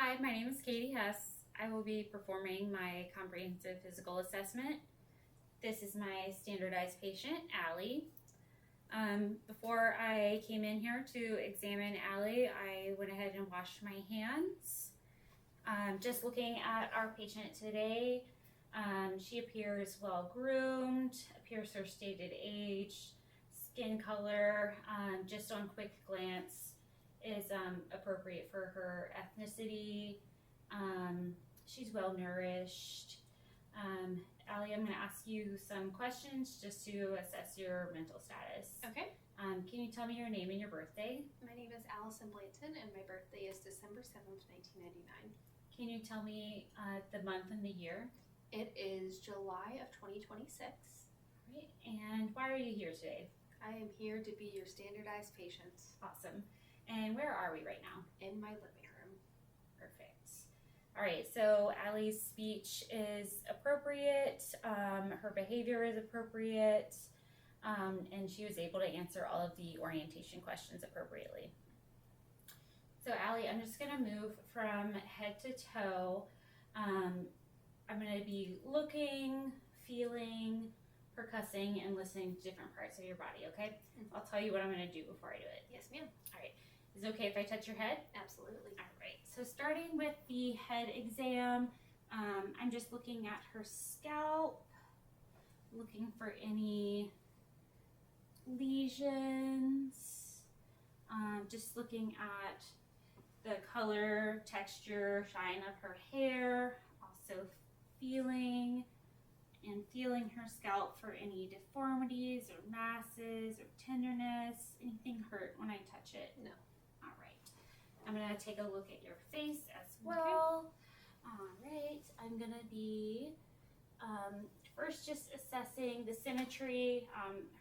Hi, my name is KHess. I will be performing my comprehensive physical assessment. This is my standardized patient, Allie. Before I came in here to examine Allie, I went ahead and washed my hands. Just looking at our patient today, she appears well groomed, appears her stated age, skin color, just on quick glance is appropriate for her ethnicity. She's well nourished. Allie, I'm going to ask you some questions just to assess your mental status. Okay. Can you tell me your name and your birthday? My name is Allison Blanton and my birthday is December 7th, 1999. Can you tell me the month and the year? It is July of 2026. Right. And why are you here today? I am here to be your standardized patient. Awesome. And where are we right now? In my living room. Perfect. All right, so Allie's speech is appropriate, her behavior is appropriate, and she was able to answer all of the orientation questions appropriately. So Allie, I'm just gonna move from head to toe. I'm gonna be looking, feeling, percussing, and listening to different parts of your body, okay? Mm-hmm. I'll tell you what I'm gonna do before I do it. Yes, ma'am. All right. Is it okay if I touch your head? Absolutely. All right, so starting with the head exam, I'm just looking at her scalp, looking for any lesions, just looking at the color, texture, shine of her hair, also feeling her scalp for any deformities or masses or tenderness. Anything hurt when I touch it? No. All right. I'm going to take a look at your face as well. Okay. All right. I'm going to be first just assessing the symmetry.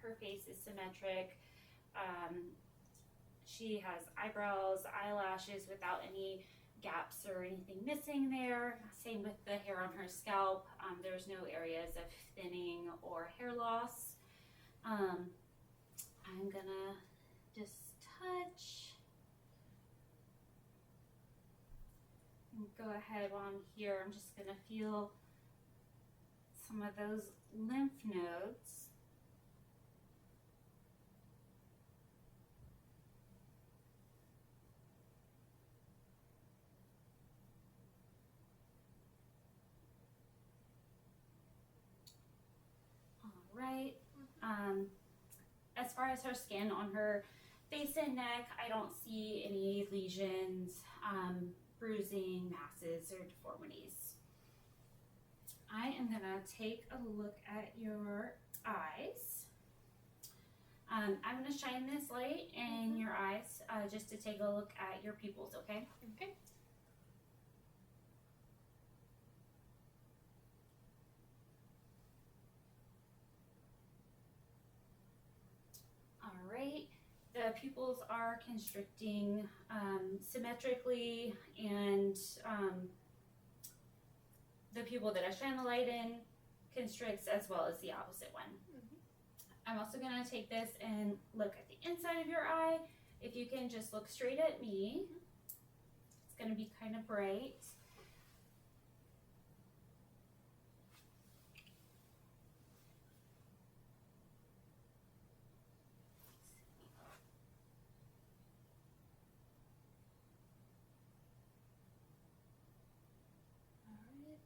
Her face is symmetric. She has eyebrows, eyelashes without any gaps or anything missing there. Same with the hair on her scalp. There's no areas of thinning or hair loss. I'm going to just touch. Go ahead while I'm here. I'm just going to feel some of those lymph nodes. All right. As far as her skin on her face and neck, I don't see any lesions, bruising, masses, or deformities. I am going to take a look at your eyes. I'm going to shine this light in your eyes just to take a look at your pupils, okay? Okay. All right. The pupils are constricting symmetrically, and the pupil that I shine the light in constricts as well as the opposite one. Mm-hmm. I'm also going to take this and look at the inside of your eye. If you can just look straight at me, it's going to be kind of bright.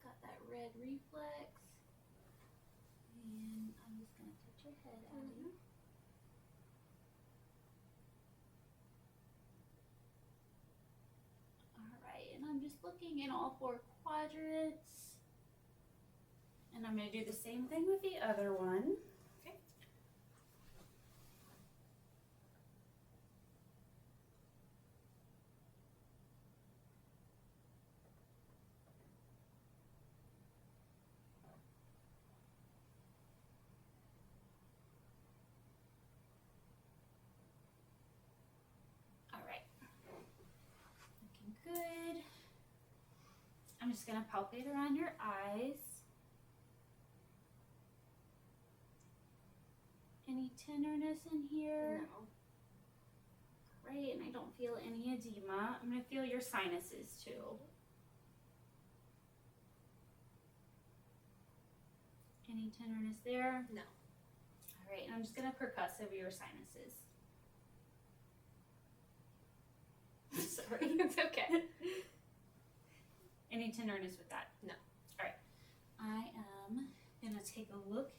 Got that red reflex, and I'm just going to touch your head, Allie. All right, and I'm just looking in all four quadrants, and I'm going to do the same thing with the other one. Okay. Good. I'm just going to palpate around your eyes. Any tenderness in here? No. Great, and I don't feel any edema. I'm going to feel your sinuses too. Any tenderness there? No. All right, and I'm just going to percuss over your sinuses. Sorry. It's okay. Any tenderness with that? No. All right. I am going to take a look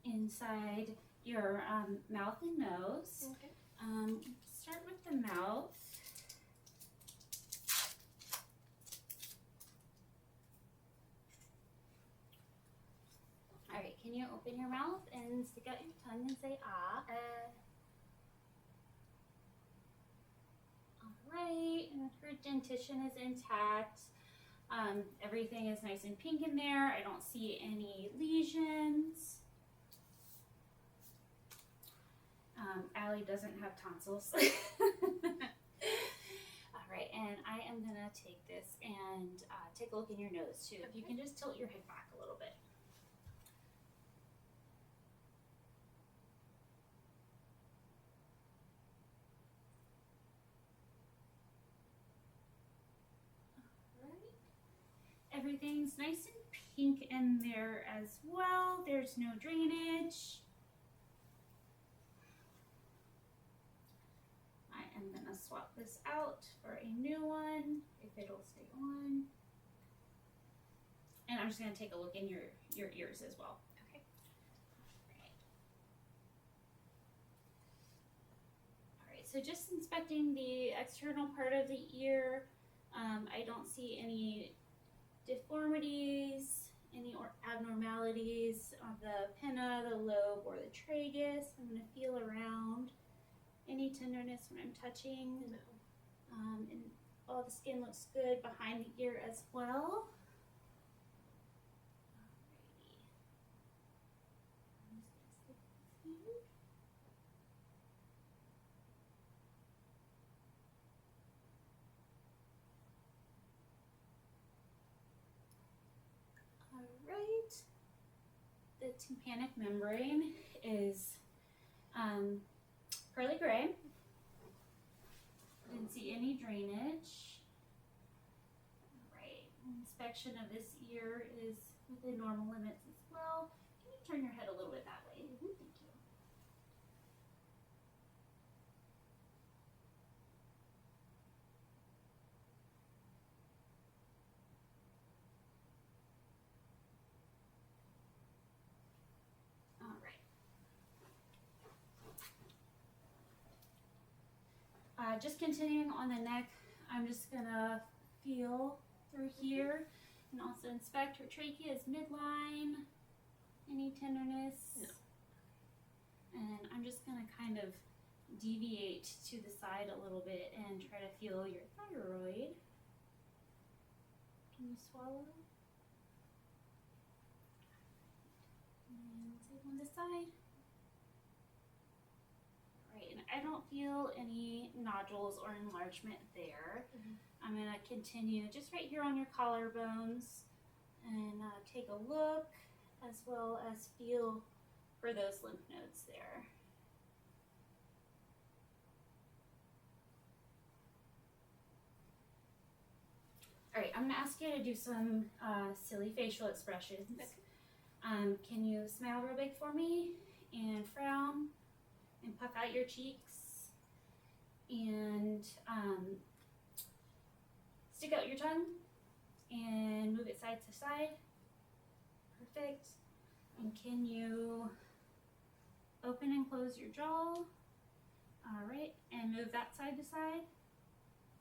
inside your mouth and nose. Okay. Start with the mouth. All right, can you open your mouth and stick out your tongue and say ah? All right, and her dentition is intact. Everything is nice and pink in there. I don't see any lesions. Allie doesn't have tonsils. All right, and I am gonna take this and take a look in your nose too. If you can just tilt your head back a little bit. All right. Everything's nice and pink in there as well. There's no drainage. I am gonna swap this out for a new one, if it'll stay on. And I'm just gonna take a look in your ears as well. Okay. All right, so just inspecting the external part of the ear. I don't see any deformities, any abnormalities of the pinna, the lobe, or the tragus. I'm gonna feel around. Any tenderness when I'm touching? No. And all the skin looks good behind the ear as well. Alright. The tympanic membrane is pearly gray. Didn't see any drainage. Alright, inspection of this ear is within normal limits as well. Can you turn your head a little bit that way? Thank you. Just continuing on the neck, I'm just gonna feel through here and also inspect her trachea is midline. Any tenderness? No. And I'm just gonna kind of deviate to the side a little bit and try to feel your thyroid. Can you swallow? And same on this side. And I don't feel any nodules or enlargement there. I'm going to continue just right here on your collarbones and take a look as well as feel for those lymph nodes there. All right, I'm going to ask you to do some silly facial expressions. Okay. Can you smile real big for me and frown? And puff out your cheeks and stick out your tongue and move it side to side. Perfect. And can you open and close your jaw? All right, and move that side to side.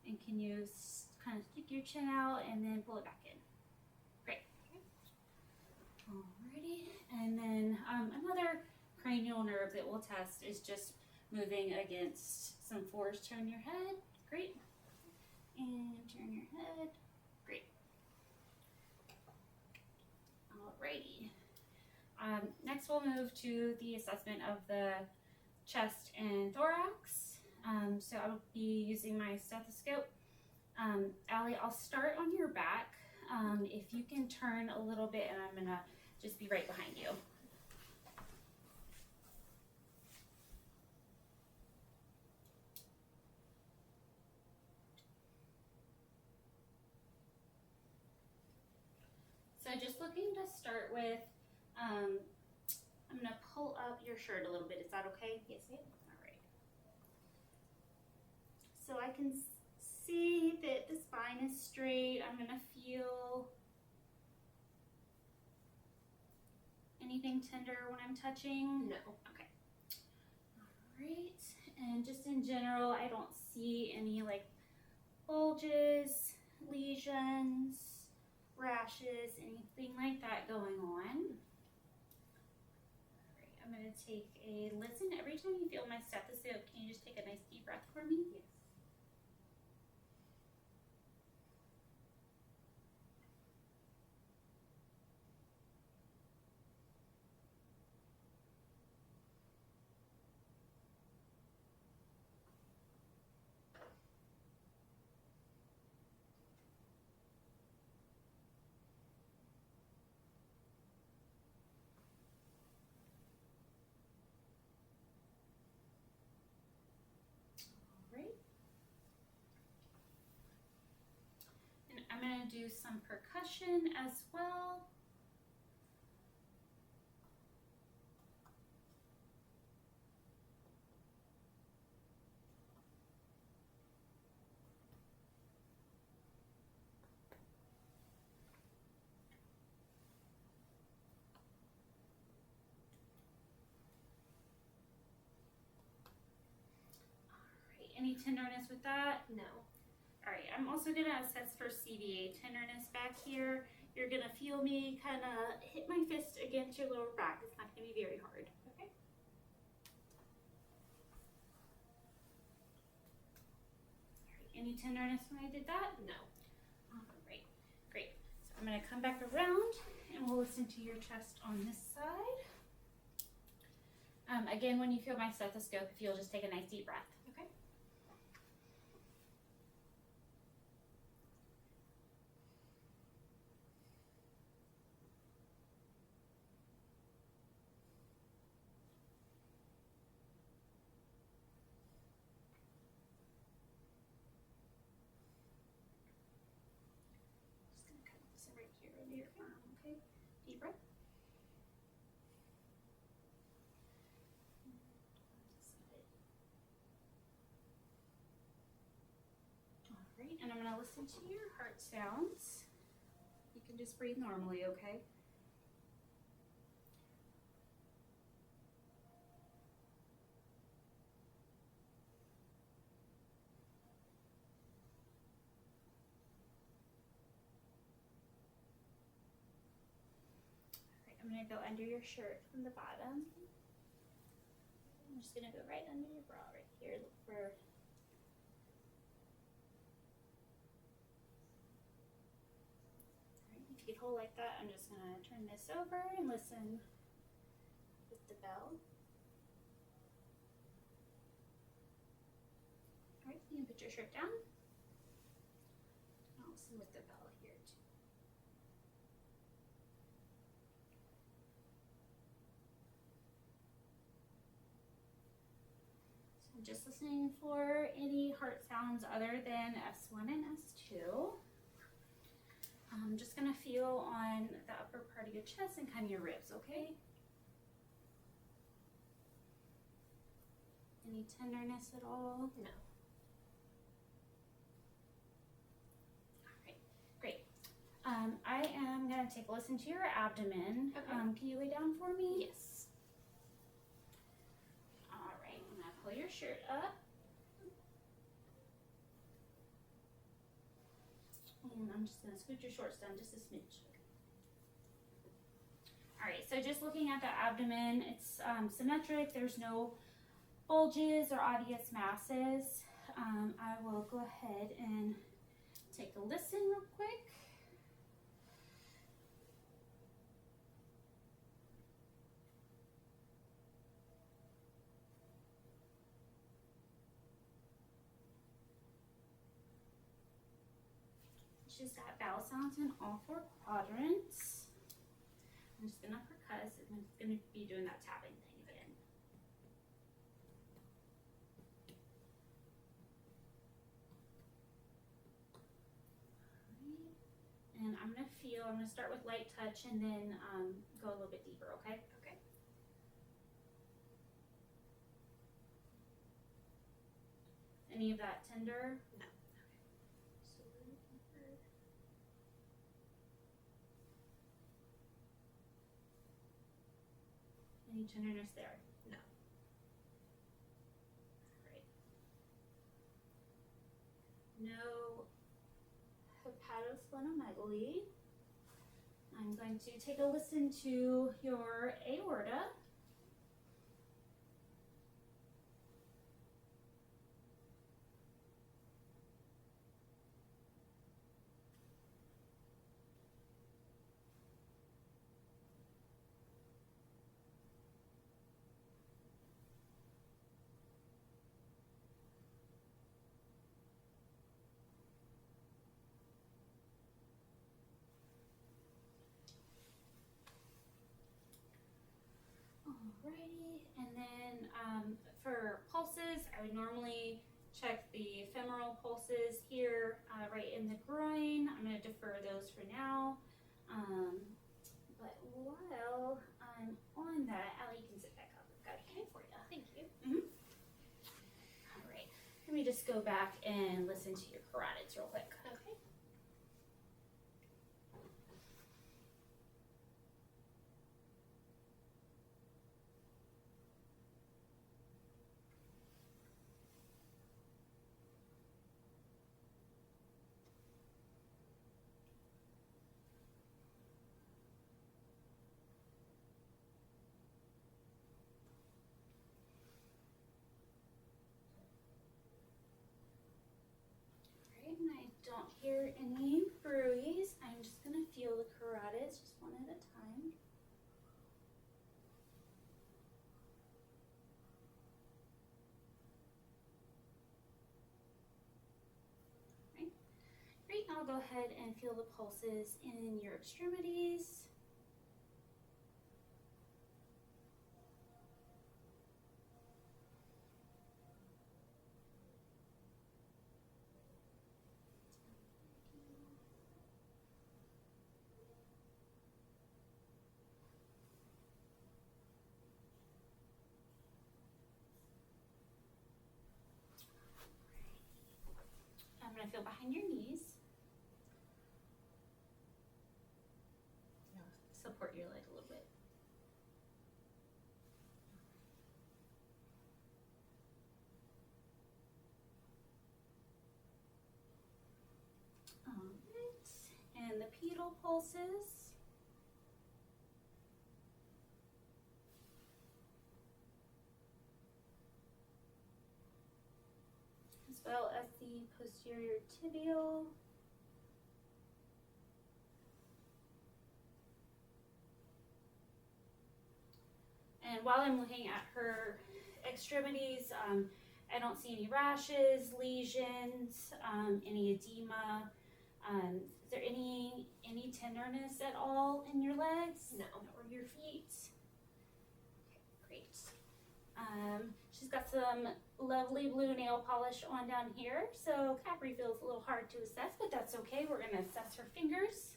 And can you kind of stick your chin out and then pull it back in? Great. Alrighty, and then another cranial nerve that we'll test is just moving against some force. Turn your head, great, and turn your head, great. Alrighty. Next we'll move to the assessment of the chest and thorax. So I'll be using my stethoscope. Allie, I'll start on your back. If you can turn a little bit, and I'm gonna just be right behind you. So just looking to start with I'm gonna pull up your shirt a little bit. Is that okay? Yes, ma'am. All right. So I can see that the spine is straight. I'm gonna feel anything tender when I'm touching? No. Okay. All right. And just in general, I don't see any like bulges, lesions, rashes, anything like that going on. All right. I'm going to take a listen. Every time you feel my stethoscope, can you just take a nice deep breath for me? Yes. All right. And I'm going to do some percussion as well. Any tenderness with that? No. All right, I'm also gonna assess for CVA tenderness back here. You're gonna feel me kind of hit my fist against your lower back. It's not gonna be very hard. Okay. All right, any tenderness when I did that? No. All right, great. So I'm gonna come back around and we'll listen to your chest on this side. Again, when you feel my stethoscope, if you'll just take a nice deep breath. Okay. Just gonna kind of listen right here under your arm. Okay, deep breath. All right, and I'm gonna listen to your heart sounds. You can just breathe normally, okay? All right, I'm gonna go under your shirt from the bottom. I'm just gonna go right under your bra right here. Look for if you could hold like that, I'm just gonna turn this over and listen with the bell. All right, you can put your shirt down. I'll listen with the bell here too. So I'm just listening for any heart sounds other than S1 and S2. I'm just gonna feel on the upper part of your chest and kind of your ribs, okay? Any tenderness at all? No. All right, great. I am gonna take a listen to your abdomen. Okay. Can you lay down for me? Yes. All right, I'm gonna pull your shirt up. And I'm just gonna scoot your shorts down just a smidge. All right, so just looking at the abdomen, it's symmetric. There's no bulges or obvious masses. I will go ahead and take a listen real quick. She's got vowel sounds in all 4 quadrants. I'm just gonna percuss and I'm gonna be doing that tapping thing again. Alright. And I'm going to feel. I'm going to start with light touch and then go a little bit deeper, okay? Okay. Any of that tender? No. So a little deeper. Any tenderness there? No. Great. No hepatosplenomegaly. I'm going to take a listen to your aorta. Alrighty, and then for pulses, I would normally check the femoral pulses here right in the groin. I'm going to defer those for now. But while I'm on that, Allie, you can sit back up. I've got a hand for you. Thank you. Alright, let me just go back and listen to your carotids real quick. Okay. Alright, and I don't hear any bruise. I'm just going to feel the carotids just one at a time. Great, I'll go ahead and feel the pulses in your extremities. I'm going to feel behind your knees. Support your leg a little bit. Alright, and the pedal pulses. As well as the posterior tibial. And while I'm looking at her extremities, I don't see any rashes, lesions, any edema. Is there any tenderness at all in your legs? No. Or your feet? Okay, great. She's got some lovely blue nail polish on down here, so Capri feels a little hard to assess, but that's okay. We're going to assess her fingers.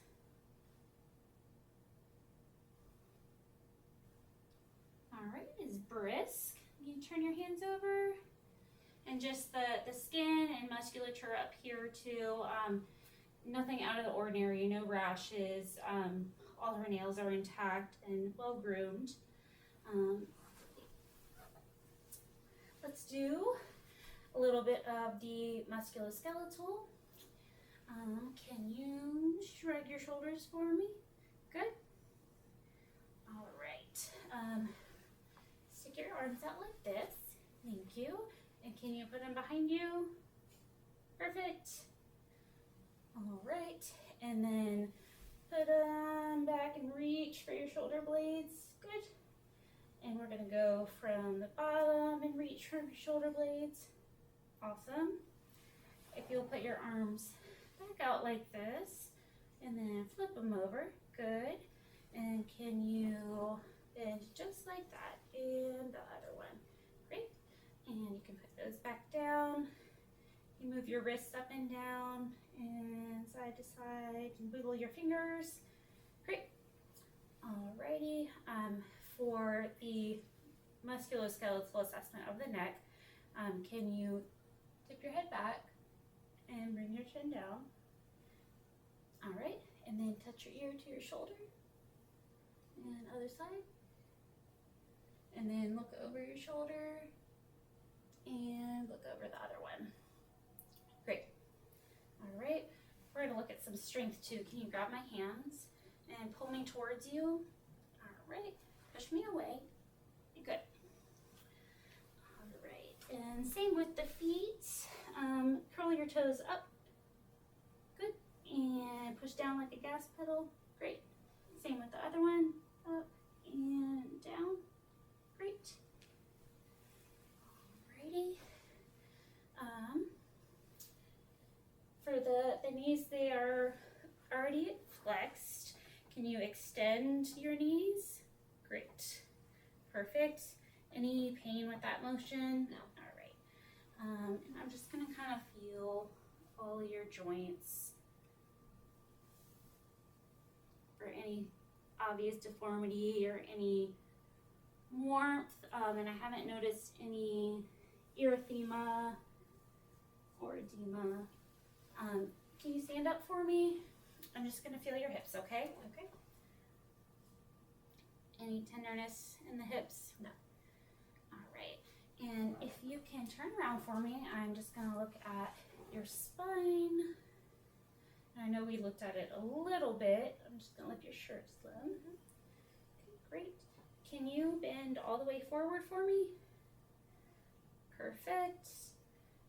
Alright, is brisk. You can turn your hands over. And just the skin and musculature up here too. Nothing out of the ordinary, no rashes. All her nails are intact and well groomed. Let's do a little bit of the musculoskeletal. Can you shrug your shoulders for me? Good. All right. Stick your arms out like this. Thank you. And can you put them behind you? Perfect. All right. And then put them back and reach for your shoulder blades. Good. And we're going to go from the bottom and reach for your shoulder blades. Awesome. If you'll put your arms back out like this and then flip them over. Good. And can you bend just like that? And the other one. Great. And you can put those back down. You move your wrists up and down and side side to side and wiggle your fingers. Great. Alrighty. For the musculoskeletal assessment of the neck, can you tip your head back and bring your chin down? Alright, and then touch your ear to your shoulder. And other side. And then look over your shoulder and look over the other one. Great. Alright, we're going to look at some strength too. Can you grab my hands and pull me towards you? Alright, push me away. Good. Alright, and same with the feet. Curl your toes up. Good. And push down like a gas pedal. Great. Same with the other one. Up and down. Great. Alrighty. For the knees, they are already flexed. Can you extend your knees? Great. Perfect. Any pain with that motion? No. Alright. And I'm just going to kind of feel all your joints for any obvious deformity or any warmth, and I haven't noticed any erythema or edema. Can you stand up for me? I'm just going to feel your hips, okay? Okay. Any tenderness in the hips? No. All right. And if you can turn around for me, I'm just going to look at your spine. I know we looked at it a little bit. I'm just going to lift your shirt slim. Okay, great. Can you bend all the way forward for me? Perfect.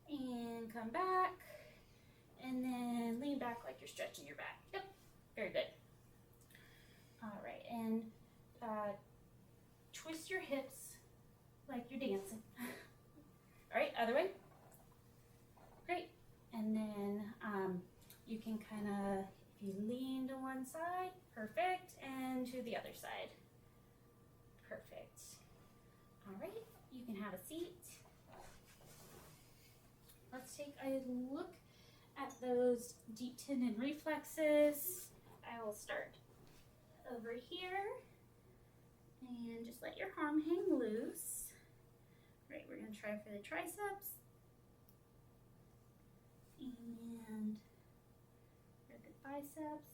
And come back. And then lean back like you're stretching your back. Yep, very good. All right, and twist your hips like you're dancing. All right, other way. Great. And then you can kind of, if you lean to one side, perfect, and to the other side. Perfect. All right, you can have a seat. Let's take a look at those deep tendon reflexes. I will start over here and just let your arm hang loose. Right, we're going to try for the triceps and for the biceps,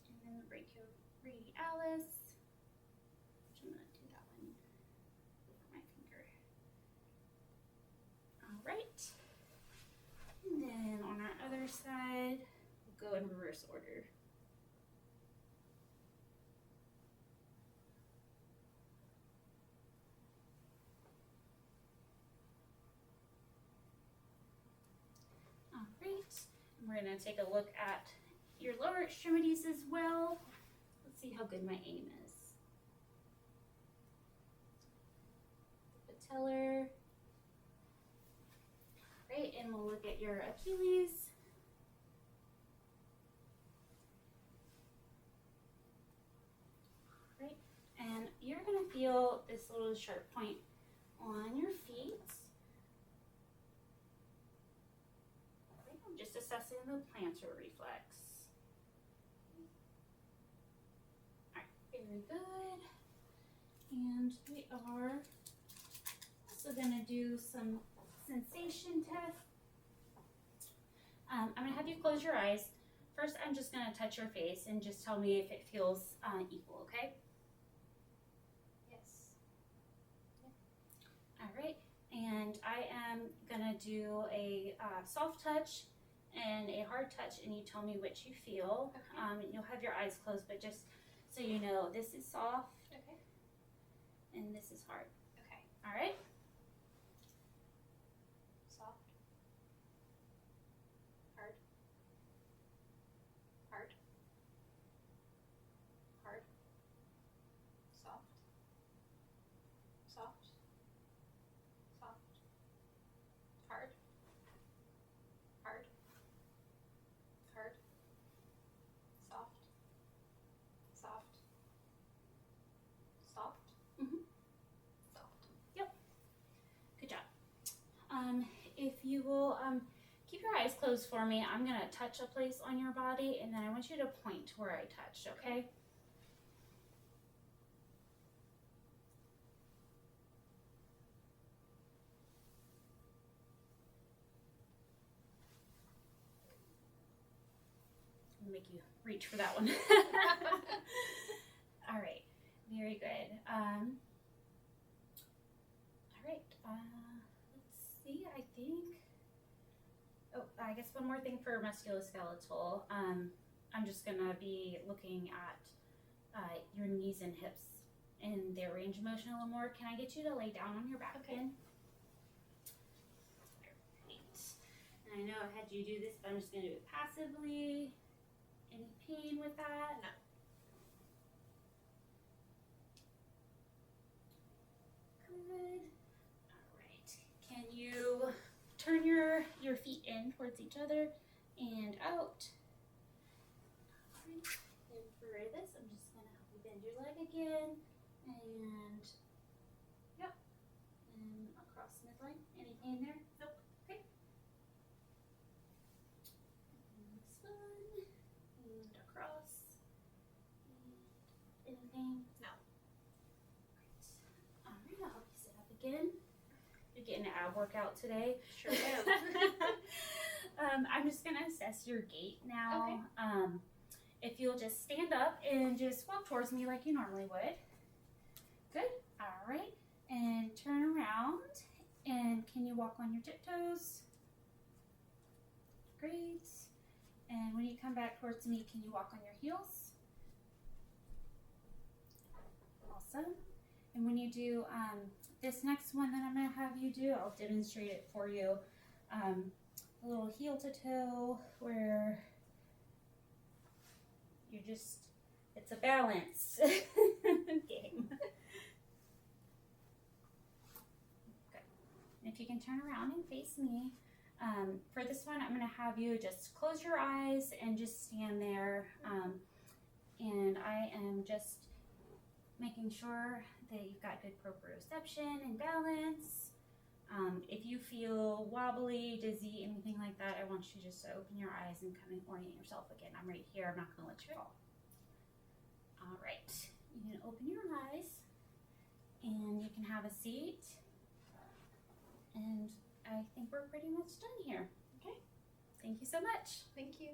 and then the brachioradialis, which I'm going to do that one over my finger. All right. And then on our other side, we'll go in reverse order. All right, and we're going to take a look at your lower extremities as well. Let's see how good my aim is. Patellar. Right, and we'll look at your Achilles. Right, and you're going to feel this little sharp point on your feet. Right, I'm just assessing the plantar reflex. All right, very good. And we are also going to do some sensation test. I'm going to have you close your eyes. First, I'm just going to touch your face and just tell me if it feels equal, okay? Yes. All right, and I am going to do a soft touch and a hard touch, and you tell me which you feel. Okay. You'll have your eyes closed, but just so you know, this is soft Okay. and this is hard. Okay. All right? Soft. Hard. Hard. Hard. Soft. Soft. Soft. Hard. Hard. Hard. Soft. Soft. Soft. Mhm. Soft. Good job. If you will keep your eyes closed for me. I'm going to touch a place on your body, and then I want you to point to where I touched, okay? I'm going to make you reach for that one. All right. Very good. All right. Let's see. I think. Oh, I guess one more thing for musculoskeletal. I'm just gonna be looking at your knees and hips and their range of motion a little more. Can I get you to lay down on your back again? Great. And I know I had you do this, but I'm just gonna do it passively. Any pain with that? No. Good. All right. Can you turn your feet in towards each other and out? All right. And for this, I'm just going to help you bend your leg again. And, yep. And across midline. Any pain there? Nope. Okay. And this one. And across. And any pain? No. All right, I'll help you sit up again. You're getting an ab workout today. Sure am. I'm just gonna assess your gait now. Okay. If you'll just stand up and just walk towards me like you normally would. Good. All right. And turn around. And can you walk on your tiptoes? Great. And when you come back towards me, can you walk on your heels? Awesome. And when you do this next one that I'm going to have you do, I'll demonstrate it for you. A little heel to toe where you're just, it's a balance game. Good. And if you can turn around and face me. For this one, I'm going to have you just close your eyes and just stand there. And I am just making sure that you've got good proprioception and balance. If you feel wobbly, dizzy, anything like that, I want you just to open your eyes and kind of orient yourself again. I'm right here. I'm not going to let you fall. All right. You can open your eyes and you can have a seat. And I think we're pretty much done here. Okay. Thank you so much. Thank you.